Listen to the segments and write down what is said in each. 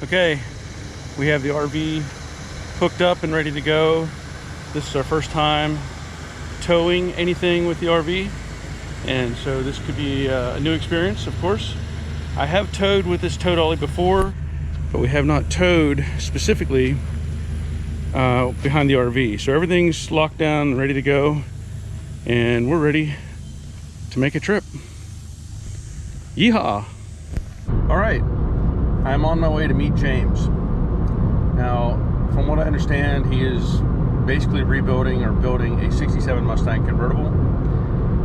Okay, we have the RV hooked up and ready to go. This is our first time towing anything with the RV, and so this could be a new experience, of course. I have towed with this tow dolly before, but we have not towed specifically behind the RV. So everything's locked down and ready to go, and we're ready to make a trip. Yeehaw! All right, I'm on my way to meet James. Now, from what I understand, he is basically rebuilding or building a 67 Mustang convertible,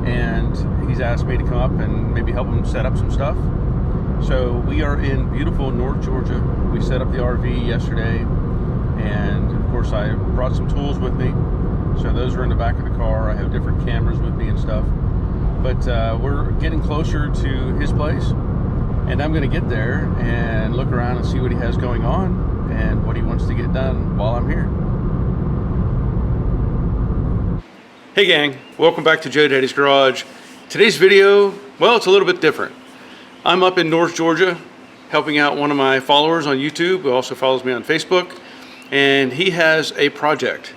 and he's asked me to come up and maybe help him set up some stuff. So we are in beautiful North Georgia. We set up the RV yesterday, and of course I brought some tools with me. So those are in the back of the car. I have different cameras with me and stuff. But we're getting closer to his place, and I'm going to get there and look around and see what he has going on and what he wants to get done while I'm here. Hey gang, welcome back to Joe Daddy's Garage. Today's video, well, it's a little bit different. I'm up in North Georgia helping out one of my followers on YouTube who also follows me on Facebook, and he has a project.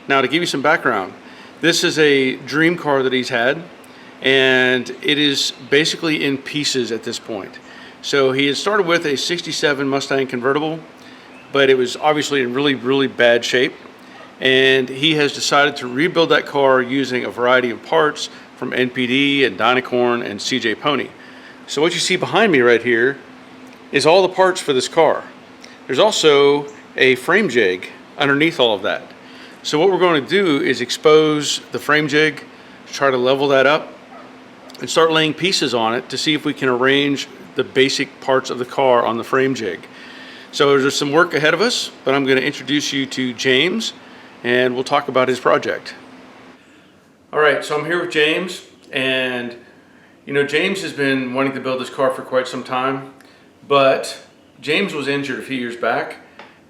Now, to give you some background, this is a dream car that he's had, and it is basically in pieces at this point. So he had started with a 67 Mustang convertible, but it was obviously in really bad shape, and he has decided to rebuild that car using a variety of parts from NPD and Dynacorn and CJ Pony. So what you see behind me right here is all the parts for this car. There's also a frame jig underneath all of that. So what we're going to do is expose the frame jig, try to level that up, and start laying pieces on it to see if we can arrange the basic parts of the car on the frame jig. So there's some work ahead of us, but I'm going to introduce you to James, and we'll talk about his project. All right, so I'm here with James, and you know, James has been wanting to build this car for quite some time, but James was injured a few years back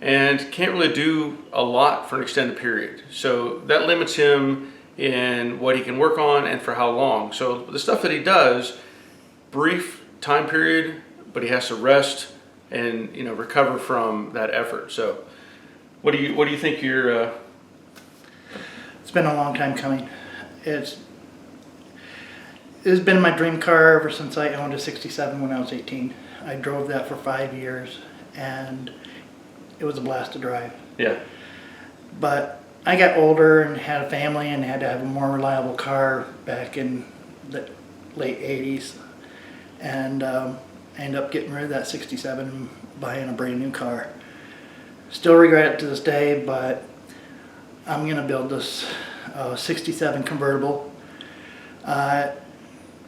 and can't really do a lot for an extended period. So that limits him in what he can work on and for how long. So the stuff that he does, brief time period, but he has to rest and, you know, recover from that effort. So what do you think you're It's been a long time coming. It's been my dream car ever since I owned a 67 when I was 18. I drove that for 5 years, and it was a blast to drive. Yeah. But I got older and had a family and had to have a more reliable car back in the late 80s. And I ended up getting rid of that 67 and buying a brand new car. Still regret it to this day, but I'm going to build this 67 convertible. I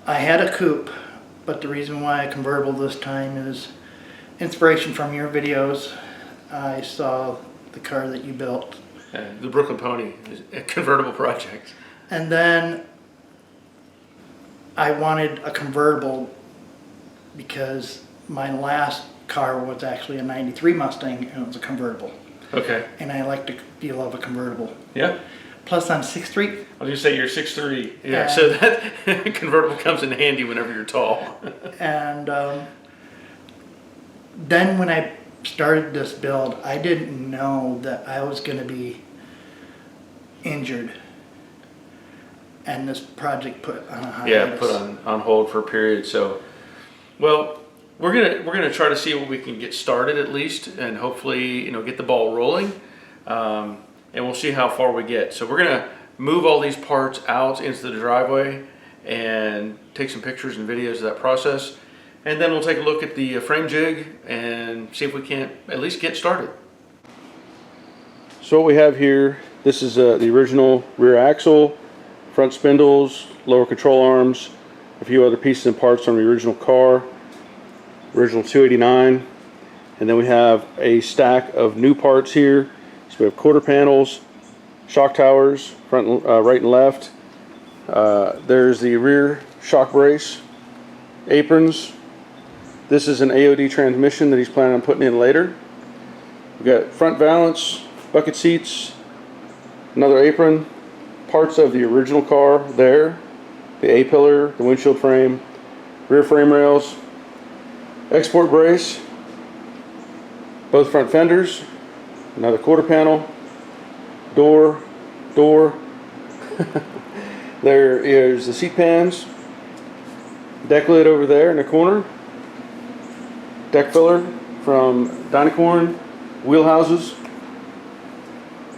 had a coupe, but the reason why a convertible this time is inspiration from your videos. I saw the car that you built. the Brooklyn Pony is a convertible project. And then I wanted a convertible because my last car was actually a 93 Mustang and it was a convertible. Okay. And I like the feel of a convertible. Yeah. Plus I'm 6'3". I was gonna say you're 6'3". Yeah, so that convertible comes in handy whenever you're tall. And then when I started this build, I didn't know that I was gonna be injured, and this project put on a hiatus. Yeah, put on hold for a period. So, well, we're gonna try to see what we can get started at least, and hopefully, you know, get the ball rolling. And we'll see how far we get. So we're gonna move all these parts out into the driveway and take some pictures and videos of that process. And then we'll take a look at the frame jig and see if we can't at least get started. So what we have here, this is the original rear axle, front spindles, lower control arms, a few other pieces and parts from the original car, original 289. And then we have a stack of new parts here. So we have quarter panels, shock towers, front, right and left. There's the rear shock brace, aprons. This is an AOD transmission that he's planning on putting in later. We've got front valance, bucket seats, another apron, parts of the original car there, the A-pillar, the windshield frame, rear frame rails, export brace, both front fenders, another quarter panel, door. There is the seat pans, deck lid over there in the corner, deck filler from Dynacorn, wheel houses.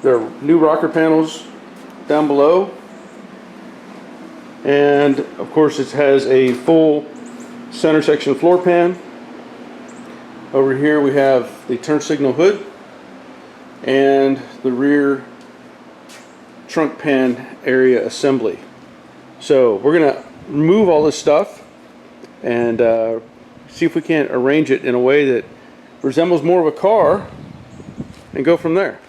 There are new rocker panels down below, and of course it has a full center section floor pan. Over here we have the turn signal hood and the rear trunk pan area assembly. So we're gonna remove all this stuff and see if we can't arrange it in a way that resembles more of a car and go from there.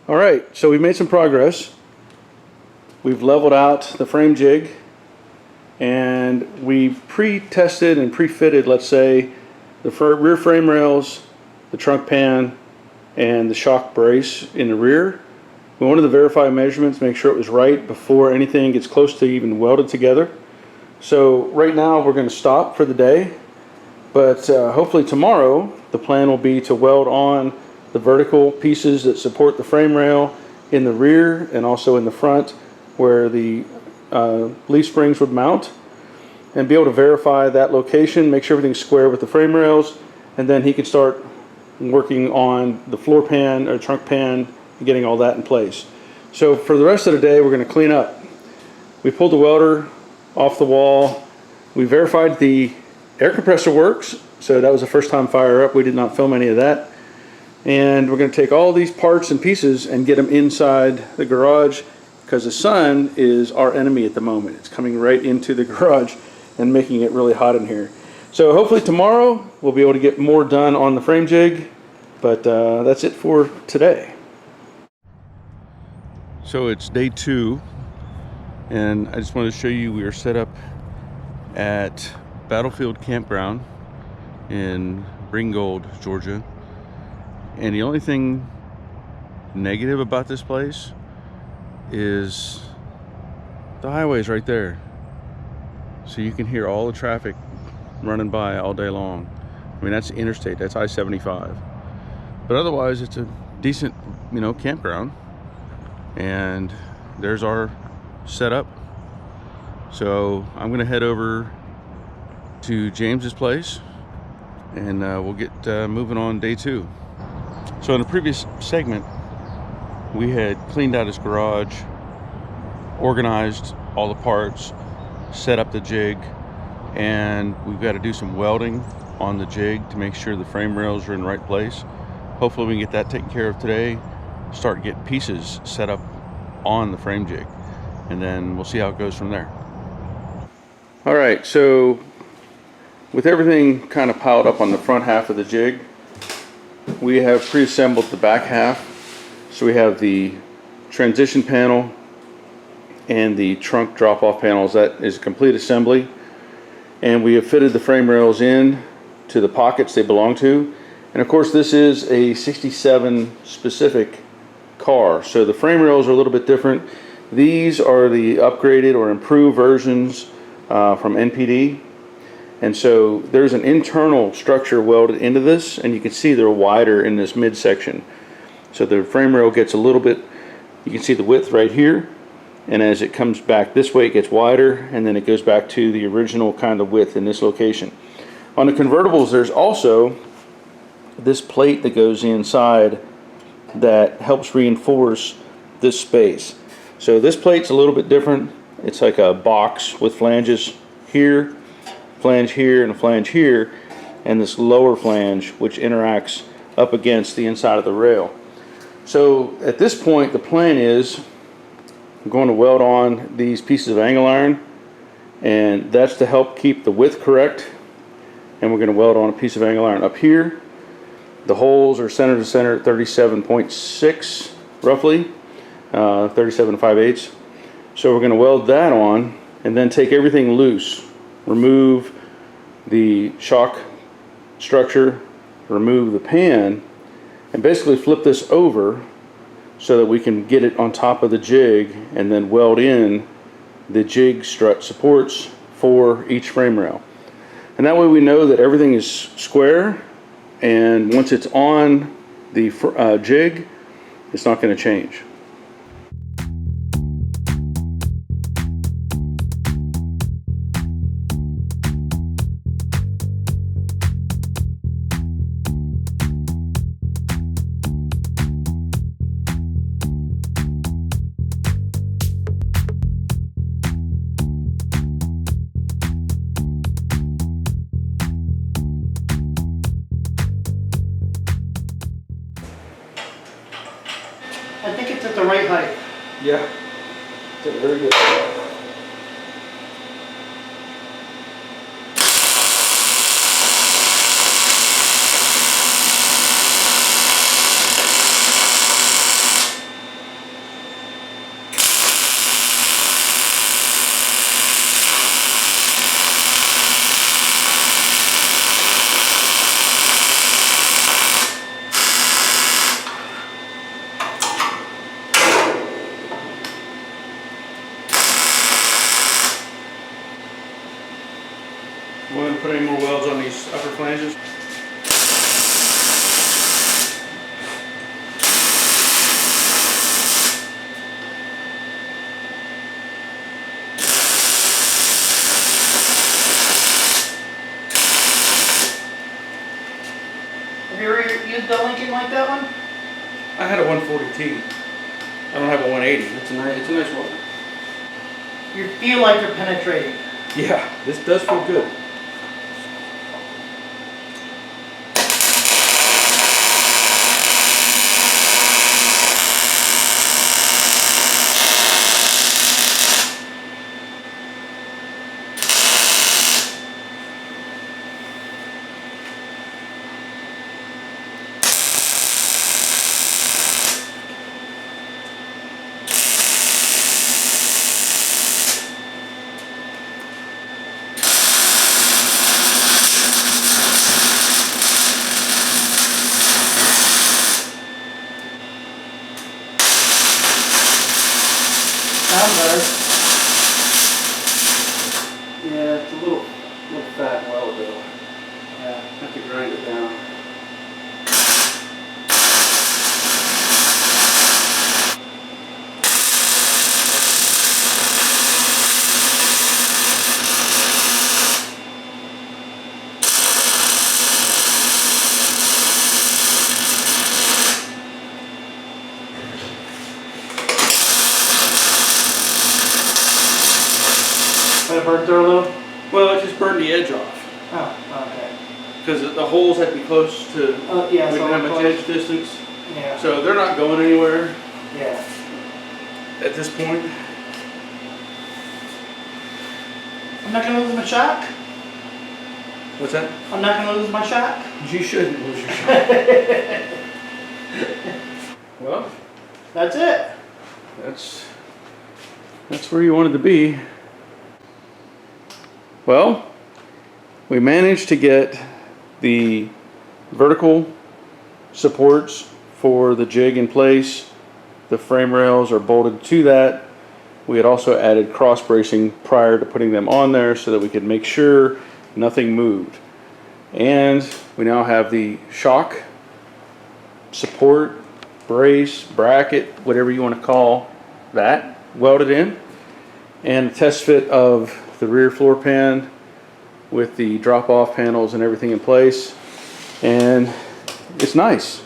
All right, so we've made some progress. We've leveled out the frame jig, and we've pre-tested and pre-fitted, let's say, the rear frame rails, the trunk pan, and the shock brace in the rear. We wanted to verify measurements, make sure it was right before anything gets close to even welded together. So right now we're going to stop for the day, but hopefully tomorrow the plan will be to weld on the vertical pieces that support the frame rail in the rear and also in the front where the leaf springs would mount, and be able to verify that location, make sure everything's square with the frame rails, and then he can start working on the floor pan or trunk pan and getting all that in place. So for the rest of the day we're going to clean up. We pulled the welder off the wall. We verified the air compressor works, so that was the first time fire up. We did not film any of that. And we're going to take all these parts and pieces and get them inside the garage, because the sun is our enemy at the moment. It's coming right into the garage and making it really hot in here. So hopefully tomorrow we'll be able to get more done on the frame jig, but that's it for today. So it's day 2, and I just wanted to show you we are set up at Battlefield Campground in Ringgold, Georgia. And the only thing negative about this place is the highway's right there. So you can hear all the traffic running by all day long. I mean, that's interstate, that's I-75. But otherwise, it's a decent, campground. And there's our setup. So I'm gonna head over to James's place and we'll get moving on day 2. So in the previous segment, we had cleaned out his garage, organized all the parts, set up the jig, and we've got to do some welding on the jig to make sure the frame rails are in the right place. Hopefully we can get that taken care of today, start getting pieces set up on the frame jig, and then we'll see how it goes from there. All right, so with everything kind of piled up on the front half of the jig, we have pre-assembled the back half. So we have the transition panel and the trunk drop-off panels. That is a complete assembly. And we have fitted the frame rails in to the pockets they belong to. And of course this is a 67 specific car. So the frame rails are a little bit different. These are the upgraded or improved versions from NPD. And so there's an internal structure welded into this, and you can see they're wider in this midsection. So the frame rail gets a little bit, you can see the width right here, and as it comes back this way it gets wider, and then it goes back to the original kind of width in this location. On the convertibles there's also this plate that goes inside that helps reinforce this space. So this plate's a little bit different. It's like a box with flanges here, flange here, and a flange here, and this lower flange which interacts up against the inside of the rail. So at this point the plan is I'm going to weld on these pieces of angle iron, and that's to help keep the width correct. And we're going to weld on a piece of angle iron up here. The holes are center to center at 37.6 roughly, 37 5/8. So we're going to weld that on and then take everything loose, remove the shock structure, remove the pan, and basically flip this over so that we can get it on top of the jig and then weld in the jig strut supports for each frame rail. And that way we know that everything is square, and once it's on the jig, it's not going to change. I think it's at the right height. Yeah, very good. Want to put any more welds on these upper flanges? Have you ever used the Lincoln like that one? I had a 140T. I don't have a 180. It's a nice welder. You feel like you're penetrating. Yeah, this does feel good. Sounds better. Yeah, it's a little fat weld though. Yeah. Have to grind it down. Let it burn through a little? Well, it just burned the edge off. Oh, okay. Because the holes had to be close to, Yeah, we so didn't have much close. edge distance. Yeah. So they're not going anywhere Yeah. at this point. I'm not gonna lose my shock. What's that? I'm not gonna lose my shock. You shouldn't lose your shot. Well, That's it. that's where you wanted to be. Well, we managed to get the vertical supports for the jig in place. The frame rails are bolted to that. We had also added cross bracing prior to putting them on there so that we could make sure nothing moved. And we now have the shock support, brace, bracket, whatever you want to call that, welded in. And a test fit of the rear floor pan with the drop-off panels and everything in place. And it's nice.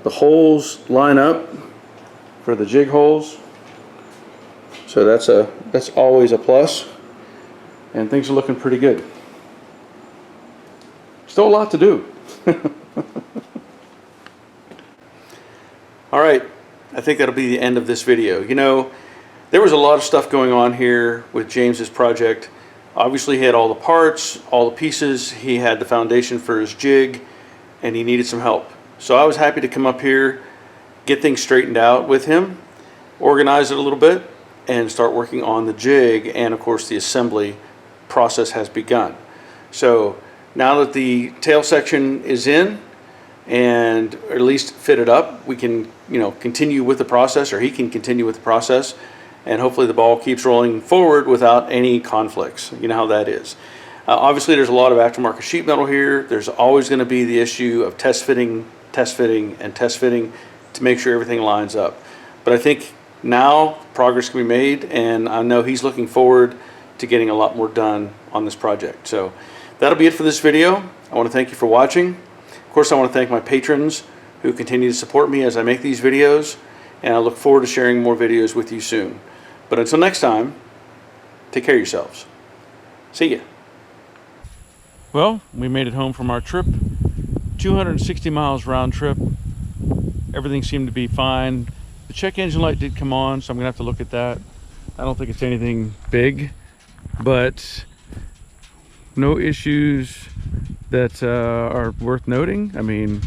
The holes line up for the jig holes. So that's always a plus. And things are looking pretty good. Still a lot to do. All right, I think that'll be the end of this video. You know, there was a lot of stuff going on here with James's project. Obviously he had all the parts, all the pieces, he had the foundation for his jig, and he needed some help. So I was happy to come up here, get things straightened out with him, organize it a little bit, and start working on the jig, and of course the assembly process has begun. So now that the tail section is in, and at least fitted up, we can, you know, continue with the process, or he can continue with the process, and hopefully the ball keeps rolling forward without any conflicts. You know how that is. Obviously there's a lot of aftermarket sheet metal here. There's always going to be the issue of test fitting, and test fitting to make sure everything lines up. But I think now progress can be made, and I know he's looking forward to getting a lot more done on this project. So that'll be it for this video. I want to thank you for watching. Of course, I want to thank my patrons who continue to support me as I make these videos, and I look forward to sharing more videos with you soon. But until next time, take care of yourselves. See ya. Well, we made it home from our trip. 260 miles round trip. Everything seemed to be fine. The check engine light did come on, so I'm gonna have to look at that. I don't think it's anything big, but no issues that are worth noting. I mean,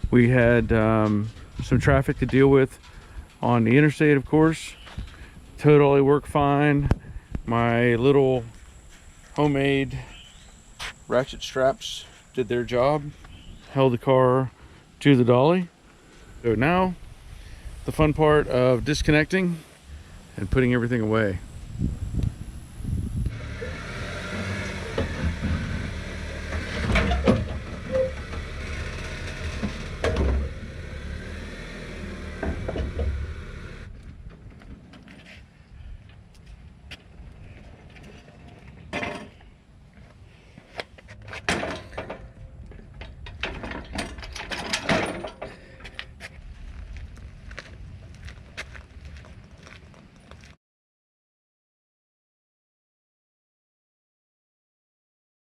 we had some traffic to deal with on the interstate, of course. Tow dolly worked fine. My little homemade ratchet straps did their job, held the car to the dolly. So now the fun part of disconnecting and putting everything away.